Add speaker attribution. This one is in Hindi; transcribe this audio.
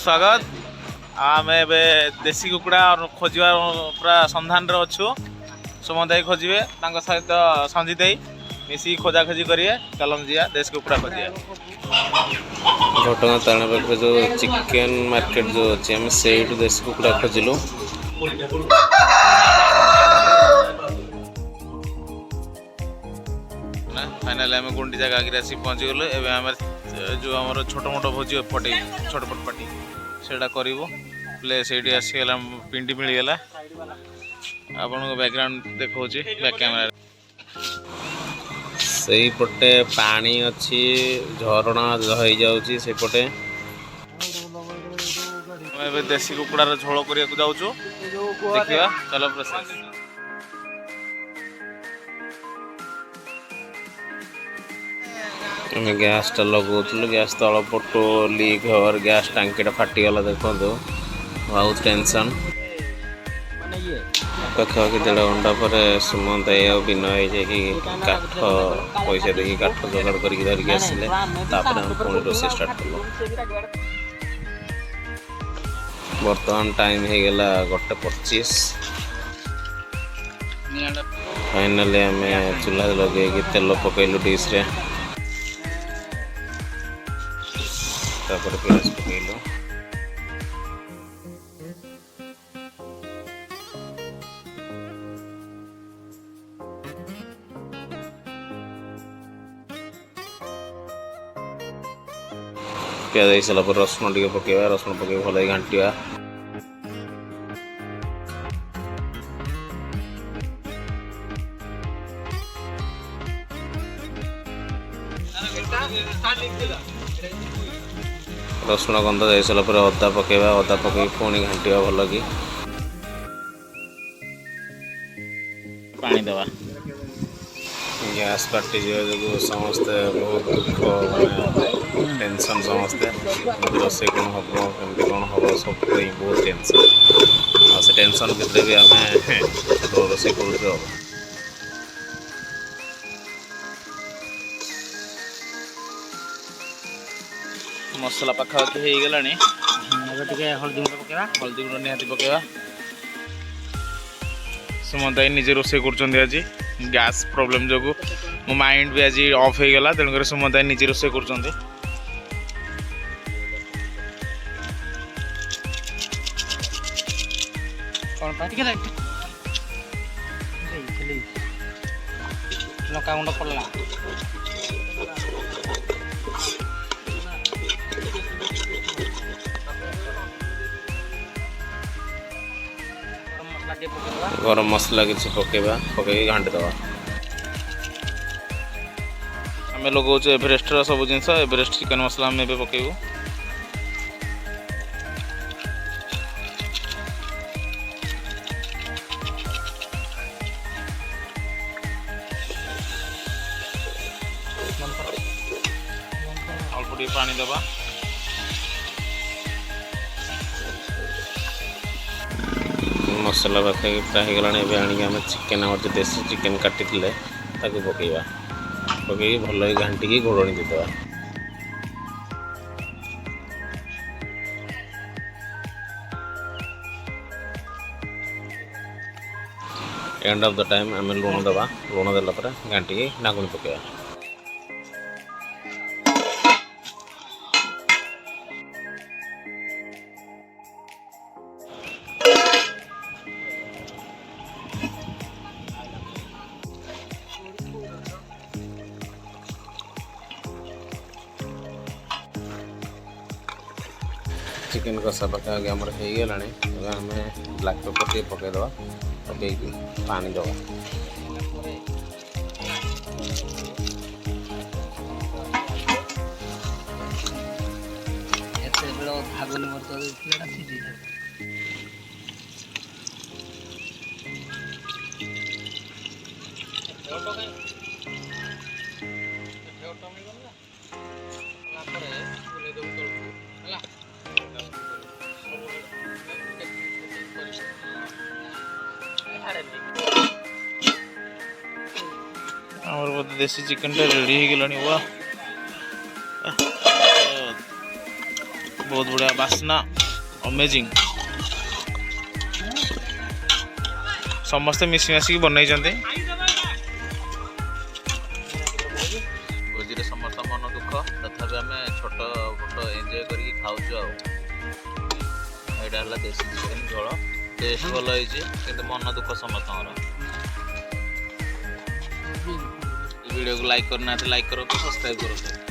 Speaker 1: स्वागत। आम देसी कुकुड़ा खोजा पूरा संधान अच्छु। सुमन दाई खोजे सहित संजीत दाई मिसी खोजा खोजी करेंगे। चलन जी देसी कुकुड़ा खोजे
Speaker 2: घटगाँ तारण पाखे जो चिकेन मार्केट जो अच्छे आम से देसी कुकुड़ा खोजिलु।
Speaker 1: फाइनाली आम गुंडीचा गागी आसी पहुँची गलु। एवं आम जो आम छोट मोट भोजी पटे छोटपट पार्टी से प्ले से आसीगला पिंडी मिलगला। आपन को बैकग्राउंड देखा बैक कैमरा
Speaker 2: से पटे पानी अच्छी झरणा हो जाऊँगी से पटे
Speaker 1: देसी कुकुड़ार झोल करने को जाऊँ देखा। चलो प्रोसेस
Speaker 2: आम गैस टा लगौलु। गैस तल पटो लीक हर गैस टांकीटा फाटीगला। देखो बहुत टेंशन। पाखापाखि 1.5 घंटा पर सुमन दाई आ विनय जाकि काठ पैसा देखिए काठ जोगाड़ करके धरिक आसिले। पुणी रोषे स्टार्ट कल। बर्तमान टाइम हो गला 1:25। फाइनली आम चूल्हा लगे तेल पकईलु डिश रे। तापर प्याज पकईलु। प्याज हो सारा रसुण टे पकेवा। रसुण पके भल घाटिया। रसुण गंध जा सारा अदा पकेवा। अदा पके पुणी घाटिया भल कि
Speaker 1: पानी दवा।
Speaker 2: गैस काटी जो समस्ते बहुत दुख टेंशन समस्ते रोसे कौन हम कमी कौन हम सब बहुत टेंशन। से टेंशन भितर भी आम रोसे कर
Speaker 1: मसला पाखापाखि हो गला। हल्दी गुंड पकेवा। हल्दी गुंड निहाती पकेवा। सुमन दाई निजे रोसे कर आज गैस प्रॉब्लम जो मो माइंड भी आज ऑफ हो गला। तेणुक सुमन दाई निजे रोसे कर लंका गुंड पड़ला।
Speaker 2: गरम मसला किसी पकेवा। पकई घाटी दवा।
Speaker 1: आम लगाऊ एवरेस्ट सब जिन एवरेस्ट चिकेन मसला आम पकेबू। अल्प टे पानी दबा।
Speaker 2: मसला पाखे प्राय होगला। आम चिकेन आम जो देसी चिकेन काटी पकेवा। पकई भल घाटिकी घोड़नी देदेवा। एंड ऑफ द टाइम आम लुण दबा। लुण देला घाटिकी नागुणी पकेवा। चिकेन कषा पाखापाखि आम हो गला। आम ब्लैक पेपर टे पकईदे। पकई पानी दवा।
Speaker 1: और देसी चिकन टा रेडी हो गलानी। वाह बहुत बढ़िया बास्ना। अमेजिंग समस्ते मिसी मासिक बनई भोजी समस्त मन दुख तथापि आम छोट मोट एंजॉय करके खाऊँ आईटा देसी चिकेन झोल टेस्ट भल होती मन दुख समस्त वीडियो को लाइक करना लाइक करो सब्सक्राइब करो।